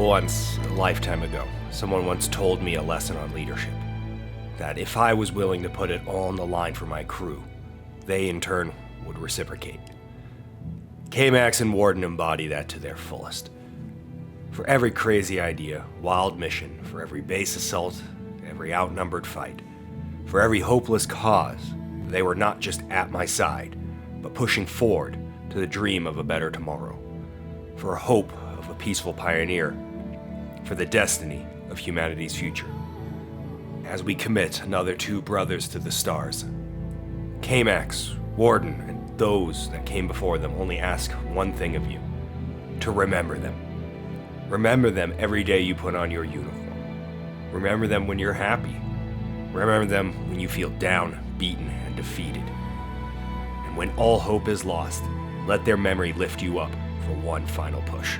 Once, a lifetime ago, someone once told me a lesson on leadership. That if I was willing to put it all on the line for my crew, they in turn would reciprocate. K-Max and Warden embody that to their fullest. For every crazy idea, wild mission, for every base assault, every outnumbered fight, for every hopeless cause, they were not just at my side, but pushing forward to the dream of a better tomorrow, for a hope of a peaceful pioneer, for the destiny of humanity's future. As we commit another 2 brothers to the stars, K-Max, Warden, and those that came before them only ask one thing of you: to remember them. Remember them every day you put on your uniform. Remember them when you're happy. Remember them when you feel down, beaten, and defeated. And when all hope is lost, let their memory lift you up for one final push.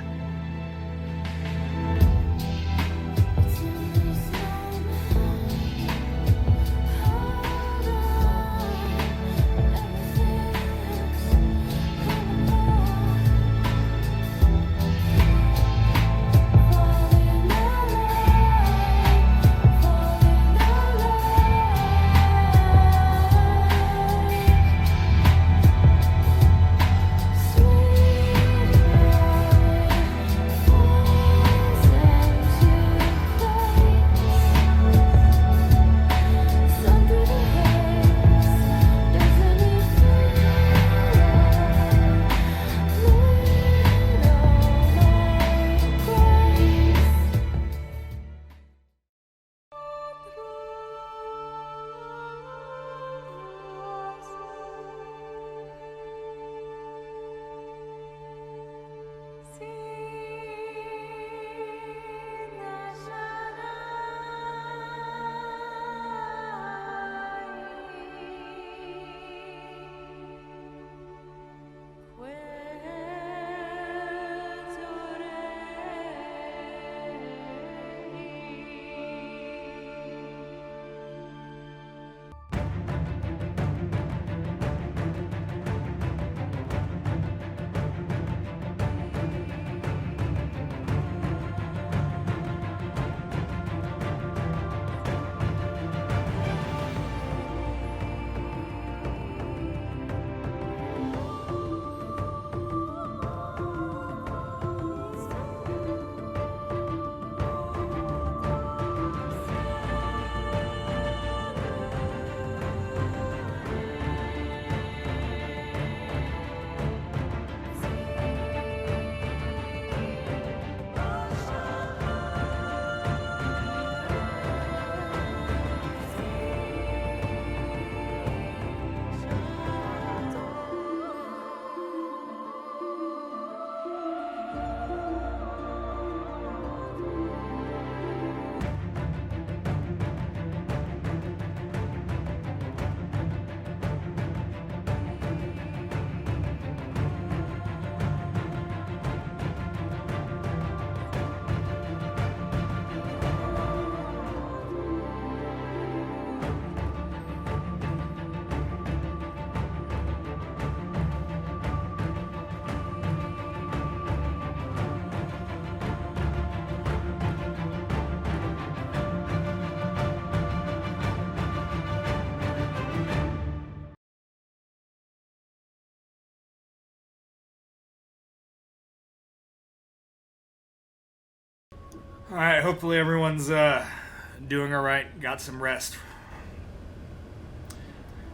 Alright, hopefully everyone's doing alright, got some rest.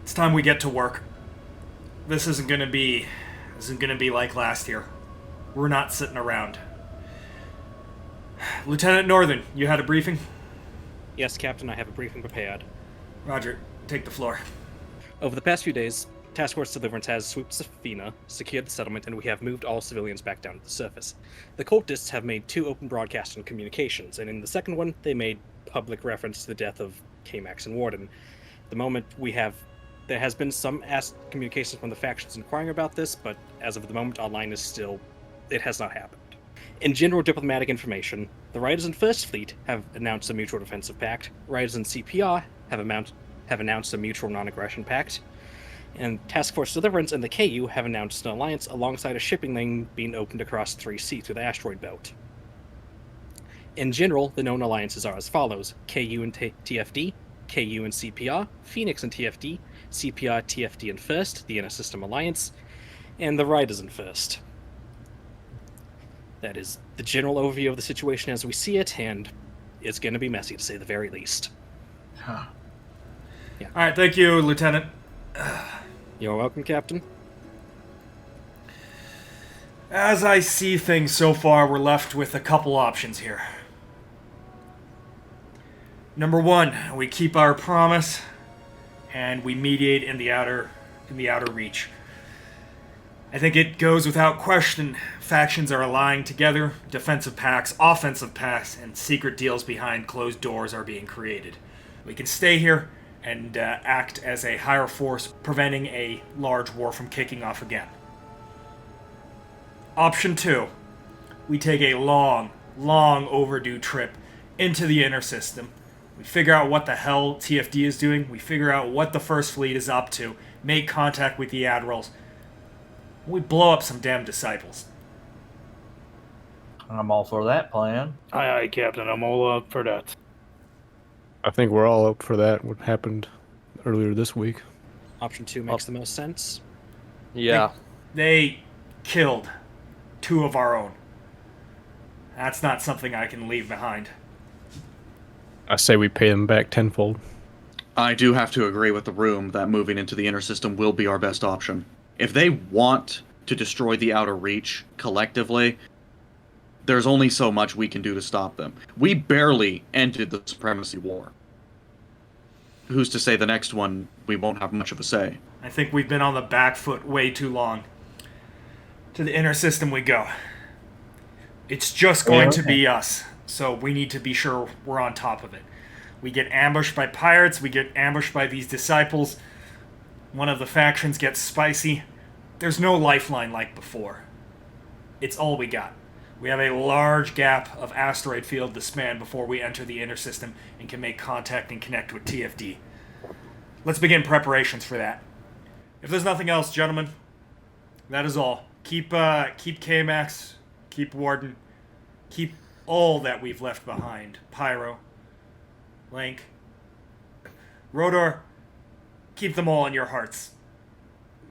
It's time we get to work. This isn't gonna be like last year. We're not sitting around. Lieutenant Northern, you had a briefing? Yes, Captain, I have a briefing prepared. Roger, take the floor. Over the past few days, Task Force Deliverance has swooped Safina, secured the settlement, and we have moved all civilians back down to the surface. The cultists have made 2 open broadcasts on communications, and in the second one, they made public reference to the death of K-Max and Warden. At the moment, there has been some communications from the factions inquiring about this, but as of the moment, online it has not happened. In general diplomatic information, the Riders in First Fleet have announced a mutual defensive pact, Riders in CPR have announced a mutual non-aggression pact, and Task Force Deliverance and the KU have announced an alliance alongside a shipping lane being opened across 3C through the asteroid belt. In general, the known alliances are as follows: KU and TFD, KU and CPR, Phoenix and TFD, CPR, TFD and First, the Inner System Alliance, and the Riders in First. That is the general overview of the situation as we see it, and it's going to be messy, to say the very least. Huh. Yeah. All right, thank you, Lieutenant. You're welcome, Captain. As I see things so far, we're left with a couple options here. Number one, we keep our promise, and we mediate in the outer reach. I think it goes without question. Factions are allying together, defensive pacts, offensive pacts, and secret deals behind closed doors are being created. We can stay here and act as a higher force, preventing a large war from kicking off again. Option 2. We take a long overdue trip into the inner system. We figure out what the hell TFD is doing. We figure out what the First Fleet is up to. Make contact with the admirals. We blow up some damn disciples. I'm all for that plan. Aye, Captain. I'm all up for that. I think we're all up for that, what happened earlier this week. Option 2 makes the most sense. Yeah. They killed 2 of our own. That's not something I can leave behind. I say we pay them back tenfold. I do have to agree with the room that moving into the inner system will be our best option. If they want to destroy the outer reach collectively, there's only so much we can do to stop them. We barely ended the Supremacy War. Who's to say the next one we won't have much of a say? I think we've been on the back foot way too long. To the inner system we go. It's just going to be us, so we need to be sure we're on top of it. We get ambushed by pirates, we get ambushed by these disciples. One of the factions gets spicy. There's no lifeline like before. It's all we got. We have a large gap of asteroid field to span before we enter the inner system and can make contact and connect with TFD. Let's begin preparations for that. If there's nothing else, gentlemen, that is all. Keep KMAX, keep Warden, keep all that we've left behind. Pyro, Link, Rodor, keep them all in your hearts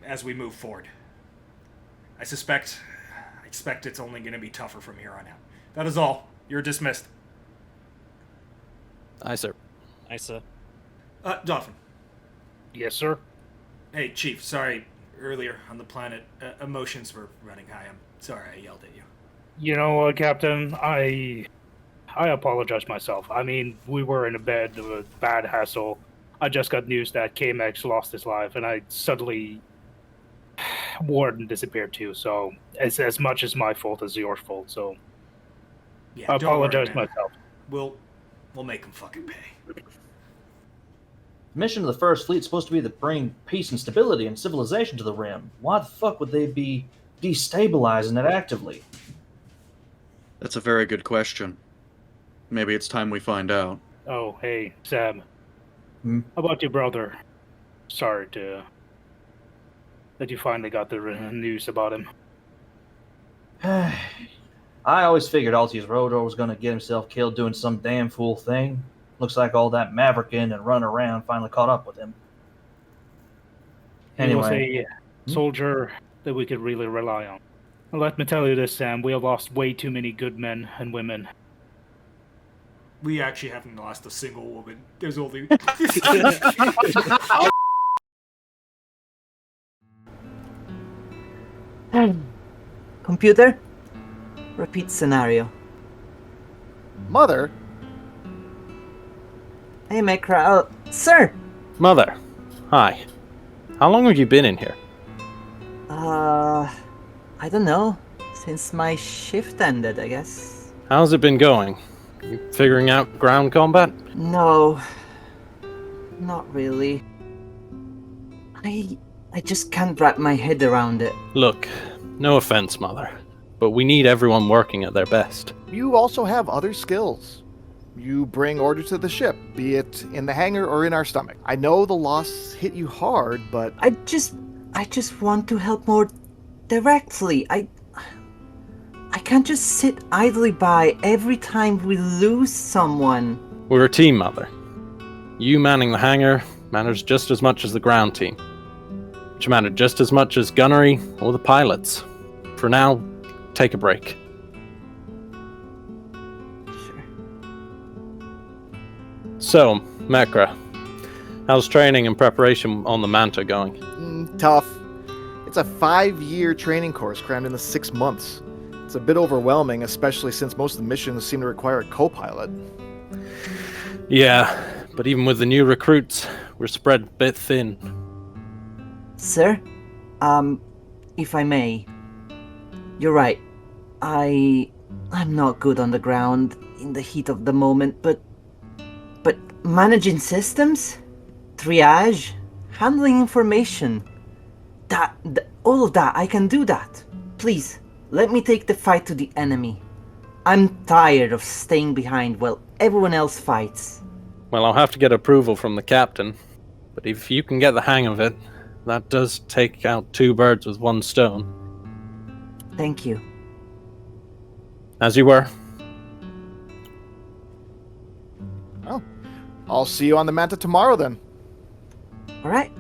as we move forward. I expect it's only going to be tougher from here on out. That is all. You're dismissed. Aye, sir. Aye, sir. Dolphin. Yes, sir. Hey, Chief. Sorry, earlier on the planet, emotions were running high. I'm sorry I yelled at you. You know what, Captain? I apologize myself. I mean, we were in a bed of a bad hassle. I just got news that KMX lost his life, and I suddenly... Warden disappeared too, so it's as much as my fault as your fault, so... Yeah, I apologize myself. We'll make them fucking pay. The mission of the First Fleet is supposed to be to bring peace and stability and civilization to the Rim. Why the fuck would they be destabilizing it actively? That's a very good question. Maybe it's time we find out. Oh, hey, Sam. How about your brother? Sorry that you finally got the news about him. I always figured Altius Rodor was going to get himself killed doing some damn fool thing. Looks like all that mavericking and running around finally caught up with him. Anyway. He was a soldier that we could really rely on. Let me tell you this, Sam. We have lost way too many good men and women. We actually haven't lost a single woman. There's only... Computer, repeat scenario. Mother? Hey, Macra. Sir! Mother. Hi. How long have you been in here? I don't know. Since my shift ended, I guess. How's it been going? You figuring out ground combat? No. Not really. I just can't wrap my head around it. Look, no offense, Mother, but we need everyone working at their best. You also have other skills. You bring order to the ship, be it in the hangar or in our stomach. I know the loss hit you hard, but... I just want to help more directly. I can't just sit idly by every time we lose someone. We're a team, Mother. You manning the hangar matters just as much as the ground team, which matter just as much as gunnery or the pilots. For now, take a break. Sure. So, Mekra, how's training and preparation on the Manta going? Tough. It's a 5-year training course crammed into 6 months. It's a bit overwhelming, especially since most of the missions seem to require a co-pilot. Yeah, but even with the new recruits, we're spread a bit thin. Sir, if I may, you're right. I'm not good on the ground in the heat of the moment, but managing systems, triage, handling information, all of that, I can do that. Please, let me take the fight to the enemy. I'm tired of staying behind while everyone else fights. Well, I'll have to get approval from the captain, but if you can get the hang of it, that does take out 2 birds with 1 stone. Thank you. As you were. Well, I'll see you on the Manta tomorrow then. All right.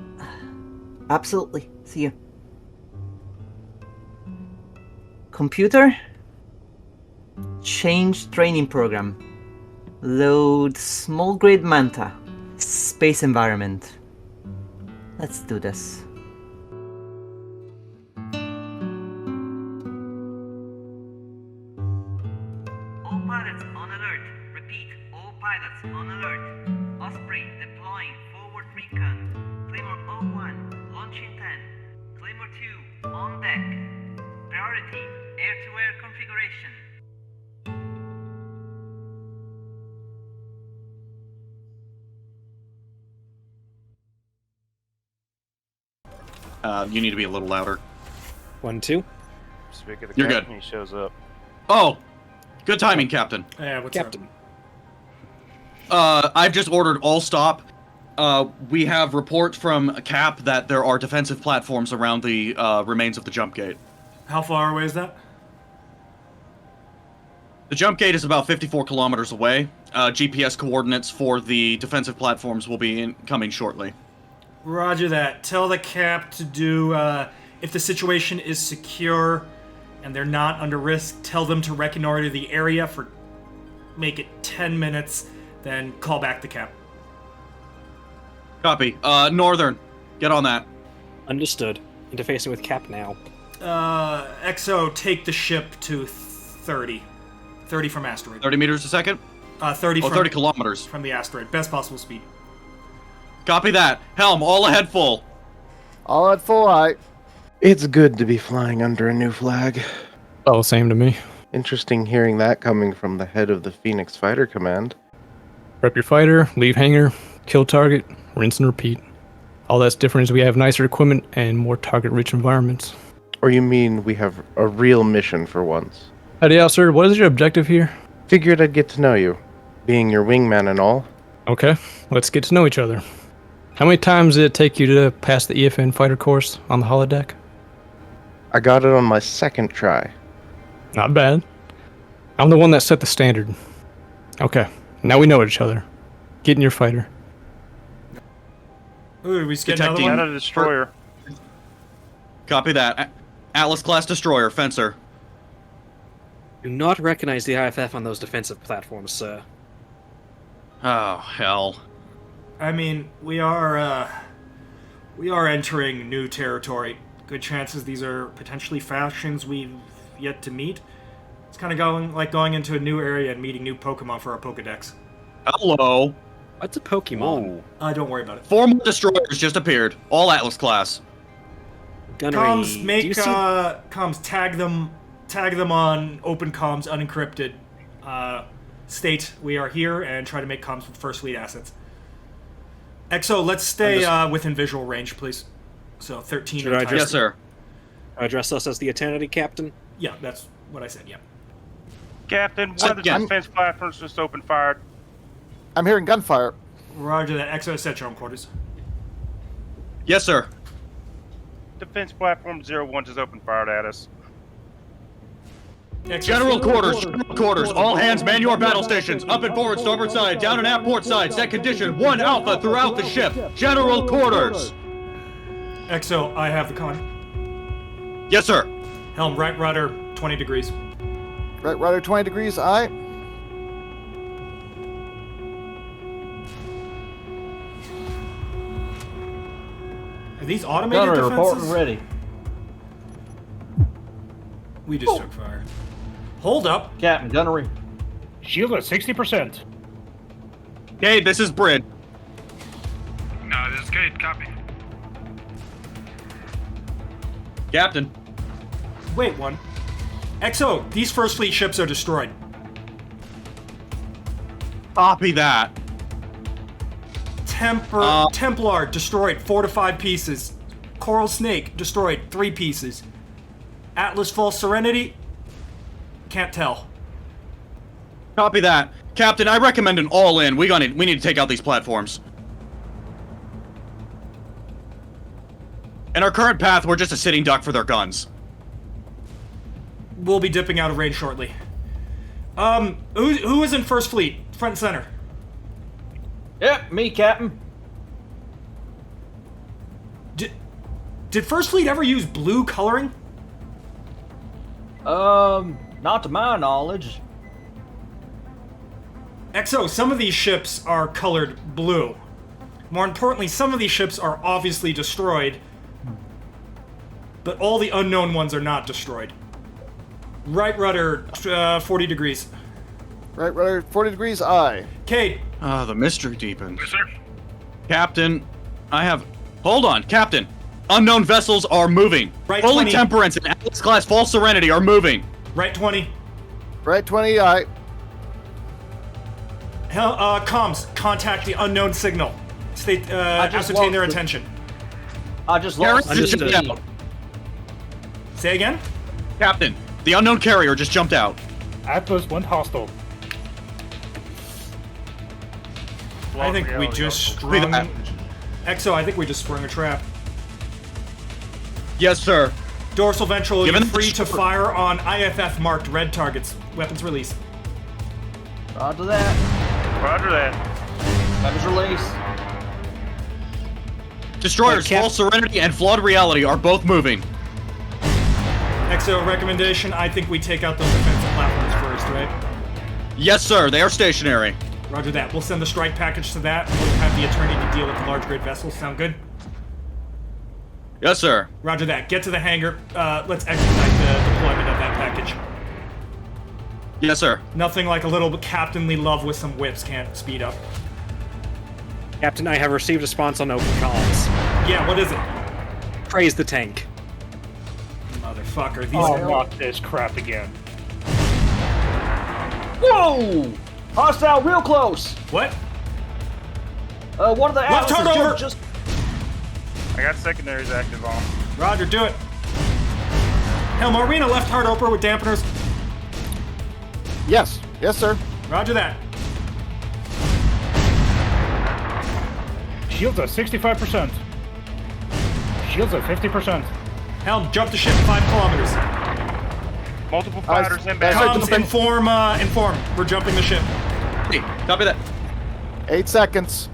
Absolutely. See you. Computer? Change training program. Load small grade Manta. Space environment. Let's do this. All pilots on alert. Repeat, all pilots on alert. Osprey deploying forward recon. Claymore 01, launching 10. Claymore 2, on deck. Priority, air-to-air configuration. You need to be a little louder. 1, 2. Speak of the You're captain, good. He shows up. Oh, good timing, Captain. Yeah, what's Captain. I've just ordered all stop. We have reports from Cap that there are defensive platforms around the remains of the jump gate. up? How far away is that? The jump gate is about 54 kilometers away. GPS coordinates for the defensive platforms will be coming shortly. Roger that. Tell the Cap to do, if the situation is secure and they're not under risk, tell them to reconnoiter the area for, make it 10 minutes, then call back the Cap. Copy. Northern, get on that. Understood. Interfacing with Cap now. XO, take the ship to 30. 30 from asteroid. 30 meters a second? 30 Oh, from, 30 kilometers. from the asteroid. Best possible speed. Copy that. Helm, all ahead full. All at full height. It's good to be flying under a new flag. All same to me. Interesting hearing that coming from the head of the Phoenix Fighter Command. Prep your fighter, leave hangar, kill target, rinse and repeat. All that's different is we have nicer equipment and more target-rich environments. Or you mean we have a real mission for once? Howdy, out, sir. What is your objective here? Figured I'd get to know you, being your wingman and all. Okay, let's get to know each other. How many times did it take you to pass the EFN fighter course on the holodeck? I got it on my 2nd try. Not bad. I'm the one that set the standard. Okay, now we know each other. Get in your fighter. Ooh, did we just get another Detecting- one? Not a destroyer. Copy that. Atlas-class destroyer, fencer. Do not recognize the IFF on those defensive platforms, sir. Oh, hell. I mean, we are entering new territory. Good chances these are potentially factions we've yet to meet. It's kind of going into a new area and meeting new Pokemon for our Pokedex. Hello. What's a Pokemon? Don't worry about it. 4 more destroyers just appeared. All Atlas class. Gunnery. Comms, do make you see- comms, tag them on open comms, unencrypted. State we are here and try to make comms with first lead assets. XO, let's stay within visual range, please. So 13. Should I times- Yes, sir. Address us as the Eternity Captain. Yeah, that's what I said. Yeah. Captain, one of the Yeah. defense platforms just opened fire. I'm hearing gunfire. Roger that. XO, set your own quarters. Yes, sir. Defense platform 01 just opened fire at us. General quarters, all hands man your battle stations, up and forward starboard side, down and aft port side, set condition 1 Alpha throughout the ship. General quarters. XO, I have the con. Yes, sir. Helm, right rudder, 20 degrees. Right rudder 20 degrees, aye. Are these automated Gunnery defenses? reporting ready. We just took fire. Hold up. Captain, gunnery. Shield at 60%. Hey, this is Brid. No, this is good. Copy. Captain. Wait, one. XO, these First Fleet ships are destroyed. Copy that. Templar, destroyed, 4 to 5 pieces. Coral Snake, destroyed, 3 pieces. Atlas False Serenity, can't tell. Copy that. Captain, I recommend an all-in. We need to take out these platforms. In our current path, we're just a sitting duck for their guns. We'll be dipping out of range shortly. Who is in First Fleet? Front and center. Yep, me, Captain. Did First Fleet ever use blue coloring? Not to my knowledge. XO, some of these ships are colored blue. More importantly, some of these ships are obviously destroyed, but all the unknown ones are not destroyed. Right rudder, 40 degrees. Right rudder 40 degrees, aye. Cade. The mystery deepens. Yes, sir. Captain, Hold on, Captain. Unknown vessels are moving. Right Holy 20. Temperance and Atlas class False Serenity are moving. Right 20. Right 20, aye. Comms, contact the unknown signal. Ascertain their attention. I just lost. Carrier just jumped out. Say again? Captain, the unknown carrier just jumped out. Atlas went hostile. I think we just sprung... XO, I think we just sprung a trap. Yes, sir. Dorsal ventral, Given you're free to fire on IFF marked red targets. Weapons release. Roger that. Roger that. Weapons release. Destroyers False Serenity and Flawed Reality are both moving. XO, recommendation, I think we take out those defensive platforms first, right? Yes, sir. They are stationary. Roger that. We'll send the strike package to that. We'll have the attorney to deal with the large grade vessels. Sound good? Yes, sir. Roger that. Get to the hangar. Let's expedite the deployment of that package. Yes, sir. Nothing like a little captainly love with some whips can't speed up. Captain, I have received a response on open comms. Yeah, what is it? Praise the tank. Motherfucker. These Oh, not this crap again. Whoa! Hostile real close. What? One of the Left Atlases turn over. just... I got secondaries active on. Roger, do it. Helm, are we in a left hard opener with dampeners? Yes. Yes, sir. Roger that. Shields at 65%. Shields at 50%. Helm, jump the ship 5 kilometers. Multiple fighters inbound. Comms, inform. We're jumping the ship. Hey, copy that. 8 seconds.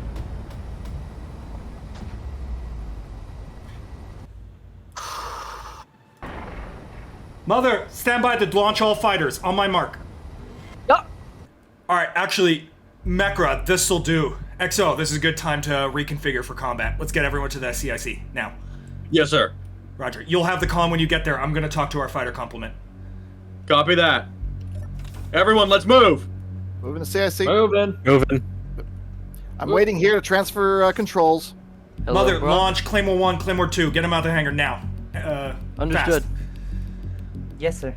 Mother, stand by to launch all fighters. On my mark. Yup. Alright, actually, Mekra, this'll do. XO, this is a good time to reconfigure for combat. Let's get everyone to the CIC, now. Yes, sir. Roger. You'll have the comm when you get there. I'm gonna talk to our fighter complement. Copy that. Everyone, let's move. Moving to CIC. Moving. I'm waiting here to transfer controls. Hello, Mother, bro. launch Claymore 1, Claymore 2. Get them out of the hangar now. Understood. Fast. Yes, sir.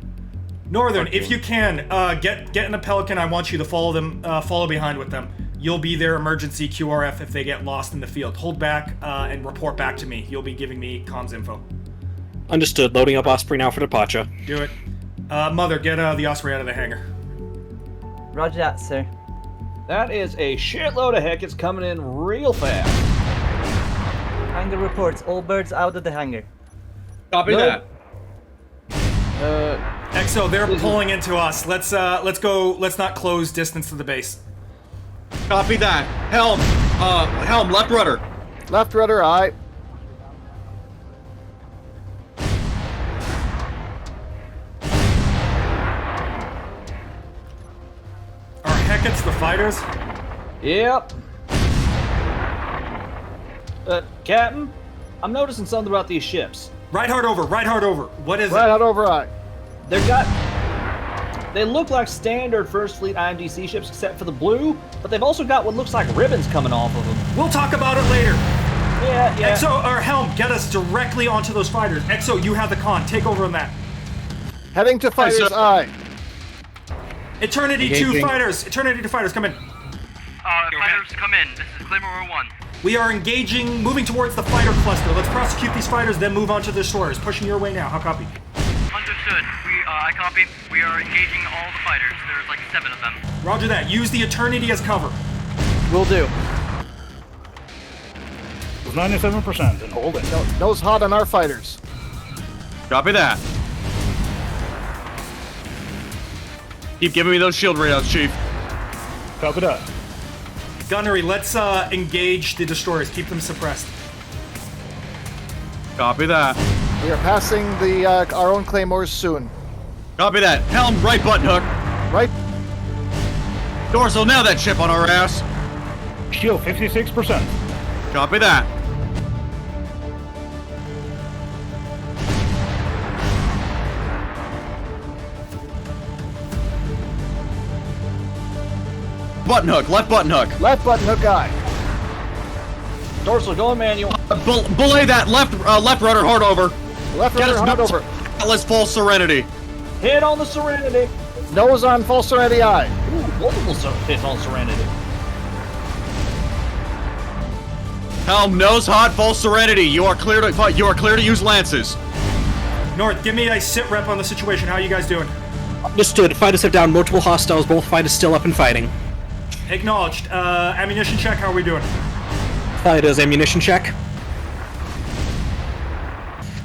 Northern, if you can, get in a Pelican. I want you to follow them, follow behind with them. You'll be their emergency QRF if they get lost in the field. Hold back and report back to me. You'll be giving me comms info. Understood. Loading up Osprey now for departure. Do it. Mother, get the Osprey out of the hangar. Roger that, sir. That is a shitload of heck. It's coming in real fast. Hangar reports. All birds out of the hangar. Copy Good. that. Exo, they're pulling into us. Let's go. Let's not close distance to the base. Copy that. Helm. Helm. Left rudder. Left rudder, aye. Are Hecat's the fighters? Yep. Captain, I'm noticing something about these ships. Right hard over. What is Right it? out over, aye. They look like standard First Fleet IMDC ships except for the blue, but they've also got what looks like ribbons coming off of them. We'll talk about it later. Yeah. Exo, or Helm, get us directly onto those fighters. Exo, you have the con. Take over on that. Heading to fighters, aye. Eternity 2 fighters. Eternity 2 fighters, come in. Fighters, come in. This is Claymore 1. We are engaging, moving towards the fighter cluster. Let's prosecute these fighters, then move on to the destroyers. Pushing your way now. How copy? Understood. I copy. We are engaging all the fighters. There's like 7 of them. Roger that. Use the Eternity as cover. Will do. It's 97% and hold it. Nose hot on our fighters. Copy that. Keep giving me those shield readouts, Chief. Copy that. Gunnery, let's engage the destroyers. Keep them suppressed. Copy that. We are passing the our own claymores soon. Copy that. Helm, right button hook. Right. Dorsal, now that ship on our ass. Shield 56%. Copy that. Button hook, left button hook. Left button hook, aye. Dorsal, going manual. Belay that left rudder hard over. Left Get rudder us hard nose over. Atlas full Serenity. Hit on the Serenity. Nose on full serenity, aye. Ooh, multiple hits on Serenity. Helm, nose hot, full Serenity. You are clear to use lances. North, give me a sit rep on the situation. How are you guys doing? Understood. Fighters have downed multiple hostiles. Both fighters still up and fighting. Acknowledged. Ammunition check. How are we doing? Fighters ammunition check.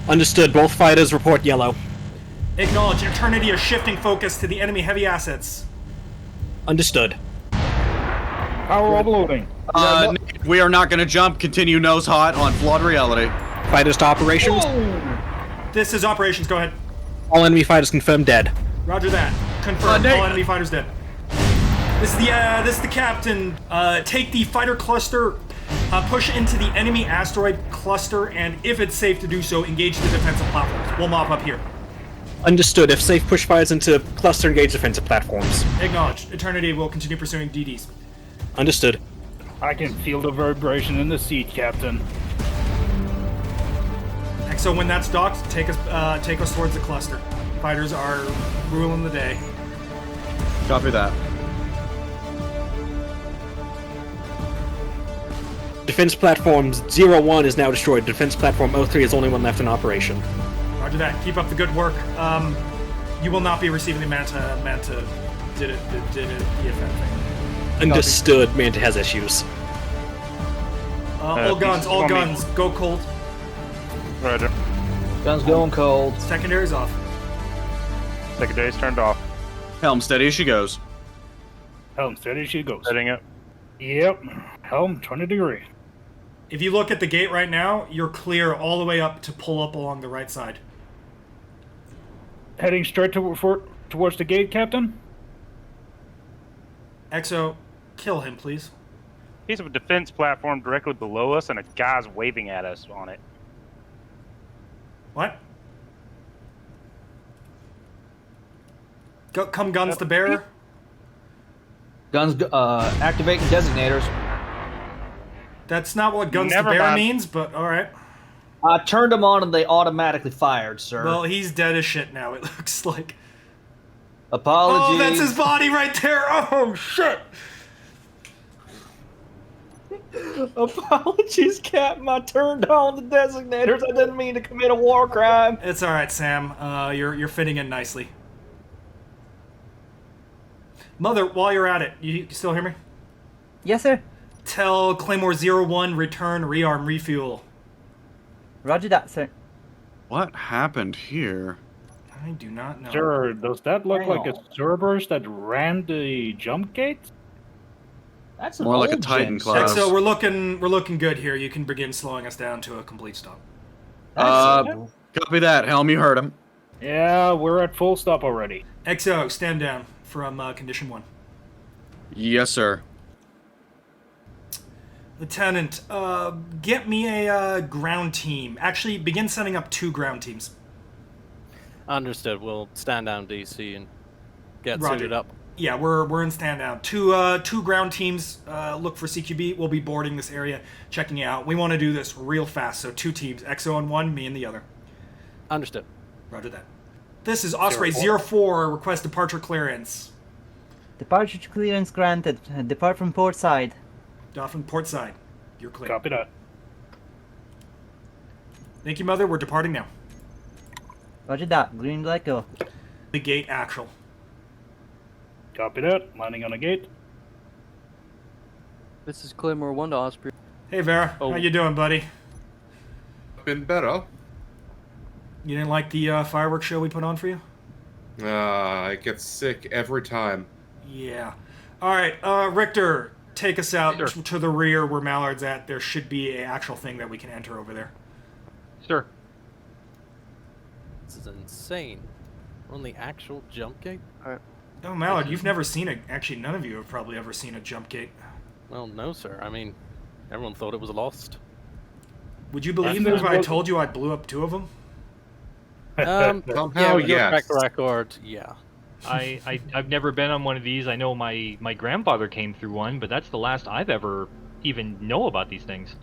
Understood. Both fighters report yellow. Acknowledged. Eternity is shifting focus to the enemy heavy assets. Understood. Power overloading. We are not going to jump. Continue nose hot on flawed reality. Fighters to operations. This is operations. Go ahead. All enemy fighters confirmed dead. Roger that. Confirmed. All enemy fighters dead. This is the captain. Take the fighter cluster, push into the enemy asteroid cluster, and if it's safe to do so, engage the defensive platforms. We'll mop up here. Understood. If safe, push fighters into cluster engage defensive platforms. Acknowledged. Eternity will continue pursuing DDs. Understood. I can feel the vibration in the seat, Captain. So when that's docked, take us towards the cluster. Fighters are ruling the day. Copy that. Defense platform 01 is now destroyed. Defense platform 03 is the only one left in operation. Roger that. Keep up the good work. You will not be receiving the Manta did it EFN thing. Understood. Manta has issues. All guns, go cold. Roger. Guns going cold. Secondaries off. Secondary's turned off. Helm, steady as she goes. Helm, steady she goes. Setting it. Yep. Helm, 20 degree. If you look at the gate right now, you're clear all the way up to pull up along the right side. Heading straight towards the gate, Captain. Exo, kill him, please. Piece of a defense platform directly below us, and a guy's waving at us on it. What? Come guns to bearer. Guns, activating designators. That's not what guns Never to bearer mind. means, but alright. I turned them on and they automatically fired, sir. Well, he's dead as shit now, it looks like. Apologies. Oh, that's his body right there! Oh, shit! Apologies, Captain. I turned on the designators. I didn't mean to commit a war crime. It's alright, Sam. You're fitting in nicely. Mother, while you're at it, you still hear me? Yes, sir. Tell Claymore 01, return, rearm, refuel. Roger that, sir. What happened here? I do not know. Sure, does that look Hang like a on. Cerberus that ran the jump gate? That's an More like a old Titan gen class. So we're looking good here. You can begin slowing us down to a complete stop. Copy that, Helm. You heard him. Yeah, we're at full stop already. XO, stand down from condition 1. Yes, sir. Lieutenant, get me a ground team. Actually, begin setting up 2 ground teams. Understood. We'll stand down, DC, and get Roger. suited up. Yeah, we're in stand down. Two ground teams. Look for CQB. We'll be boarding this area, checking it out. We want to do this real fast. So 2 teams, XO on 1, me in the other. Understood. Roger that. This is Osprey 04. Request departure clearance. Departure clearance granted. Depart from port side. Dolphin port side. You're clear. Copy that. Thank you, Mother. We're departing now. Roger that. Green light go. The gate actual. Copy that. Landing on a gate. This is Claymore 1 to Osprey. Hey, Vera. Oh. How you doing, buddy? Been better. You didn't like the fireworks show we put on for you? I get sick every time. Yeah. All right, Richter, take us out to the rear where Mallard's at. There should be an actual thing that we can enter over there. Sure. This is insane. We're on the actual jump gate? Oh, Mallard, you've never seen a... Actually, none of you have probably ever seen a jump gate. Well, no, sir. I mean, everyone thought it was lost. Would you believe me if I told you I blew up 2 of them? Somehow, yeah, yes. track record, yeah. I've never been on one of these. I know my grandfather came through one, but that's the last I've ever even know about these things.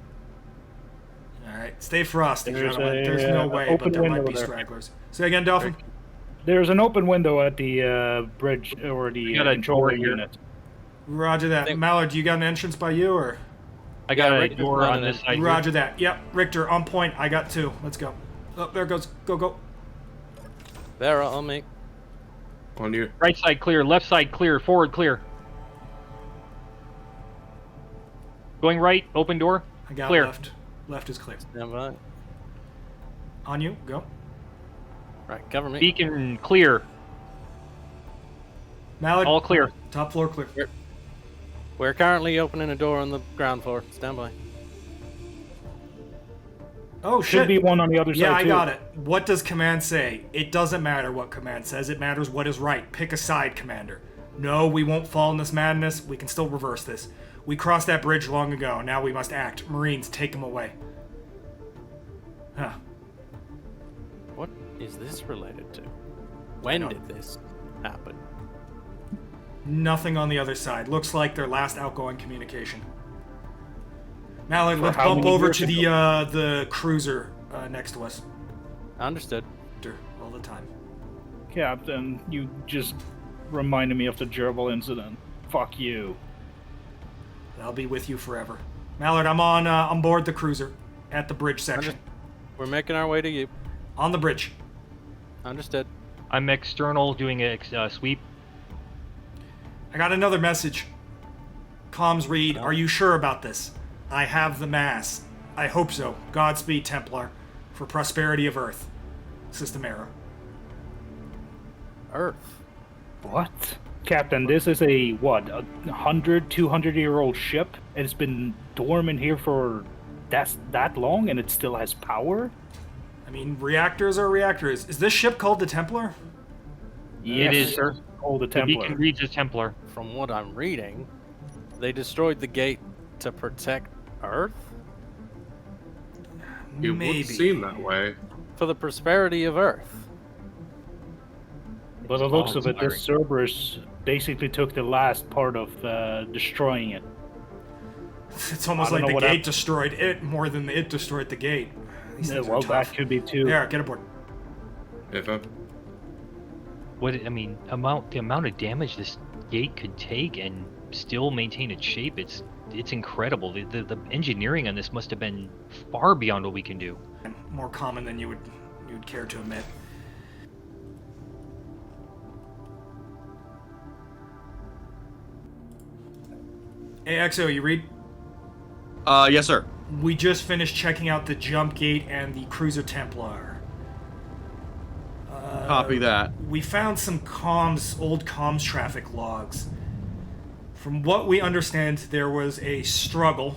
All right, stay frosty, There's gentlemen. a, There's no way, open but there might window be there. stragglers. Say again, Dolphin? There's an open window at the bridge or the got a controller door here. unit. Roger that. Mallard, do you got an entrance by you, or...? I got a Richter's door on running this in. side. here. Roger that. Yep, Richter, on point. I got 2. Let's go. Oh, there it goes. Go, go. Vera, on me. On you. Right side clear, left side clear, forward clear. Going right, open door. I got Clear. left. Left is clear. Stand by. On you. Go. Right, cover me. Beacon clear, Mallard, all clear. top floor clear. We're currently opening a door on the ground floor. Stand by. Oh, Should shit. be one on the other Yeah, side I too. got it. What does command say? It doesn't matter what command says. It matters what is right. Pick a side, Commander. No, we won't fall in this madness. We can still reverse this. We crossed that bridge long ago. Now we must act. Marines, take them away. Huh. What is this related to? When did this happen? Nothing on the other side. Looks like their last outgoing communication. Mallard, let's how bump many over years to the cruiser next to us. Understood. All the time. Captain, you just reminded me of the gerbil incident. Fuck you. I'll be with you forever. Mallard, I'm on board the cruiser at the bridge section. We're making our way to you. On the bridge. Understood. I'm external doing a sweep. I got another message. Comms read, are you sure about this? I have the mass. I hope so. Godspeed, Templar. For prosperity of Earth. System error. Earth. What? Captain, this is a, what, 100, 200-year-old ship? And it's been dormant here for that long and it still has power? I mean, reactors are reactors. Is this ship called the Templar? It is, sir. Oh, the The Templar. beacon reads as Templar. From what I'm reading, they destroyed the gate to protect Earth? It Maybe. would seem that way. For the prosperity of Earth. By the looks of it, this Cerberus basically took the last part of destroying it. It's almost I don't like know the what gate destroyed it more than it destroyed the gate. These Yeah, things are well, tough. that could be too. There, get aboard. If The amount of damage this gate could take and still maintain its shape, it's incredible. The engineering on this must have been far beyond what we can do. More common than you would care to admit. Hey, XO, you read? Yes, sir. We just finished checking out the jump gate and the cruiser Templar. Copy that. We found some old comms traffic logs. From what we understand, there was a struggle.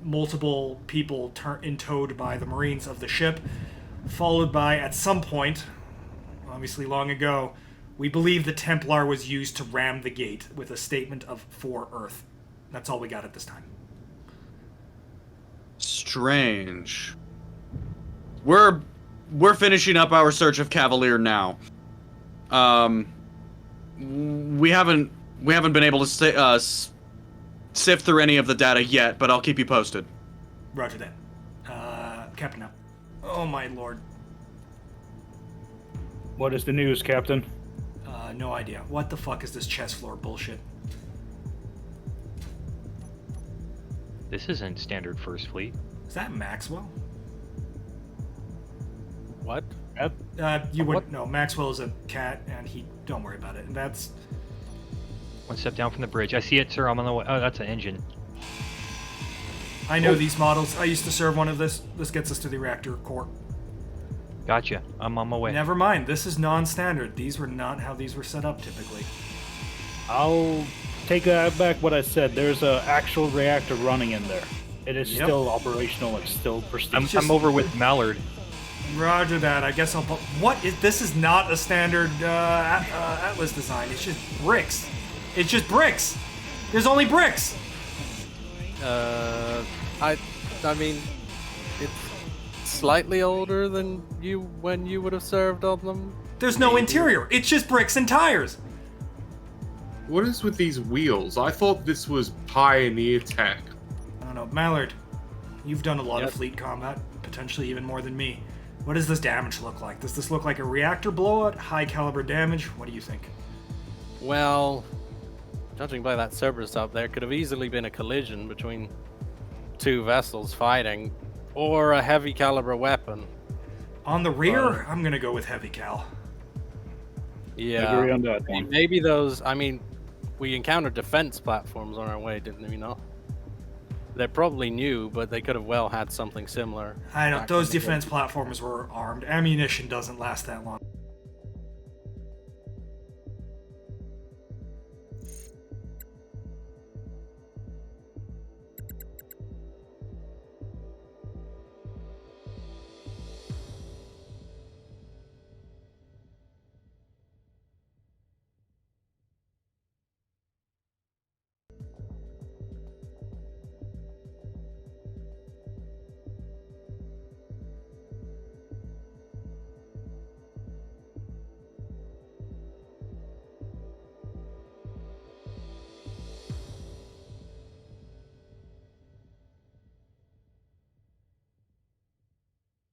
Multiple people towed by the Marines of the ship, followed by, at some point, obviously long ago, we believe the Templar was used to ram the gate with a statement of "For Earth." That's all we got at this time. Strange. We're finishing up our search of Cavalier now. We haven't been able to sift through any of the data yet, but I'll keep you posted. Roger that. Captain up. Oh my lord. What is the news, Captain? No idea. What the fuck is this chest floor bullshit? This isn't standard First Fleet. Is that Maxwell? What? You wouldn't know. Maxwell is a cat, and don't worry about it. And that's... One step down from the bridge. I see it, sir. I'm on the way. Oh, that's an engine. I know these models. I used to serve one of this. This gets us to the reactor core. Gotcha. I'm on my way. Never mind. This is non-standard. These were not how these were set up typically. I'll take back what I said. There's an actual reactor running in there. It is still operational. It's still pristine. I'm over with Mallard. Roger that. I guess I'll... This is not a standard Atlas design. It's just bricks. It's just bricks. There's only bricks. I mean, it's slightly older than when you would have served on them. There's no interior. It's just bricks and tires. What is with these wheels? I thought this was pioneer tech. I don't know. Mallard, you've done a lot of fleet combat, potentially even more than me. What does this damage look like? Does this look like a reactor blowout? High caliber damage? What do you think? Well, judging by that Cerberus up there, could have easily been a collision between two vessels fighting, or a heavy caliber weapon. On the rear, I'm gonna go with heavy cal. Yeah, I agree on that one. Maybe those. I mean, we encountered defense platforms on our way, didn't we? No. They're probably new, but they could have well had something similar. I know those defense platforms were armed. Ammunition doesn't last that long.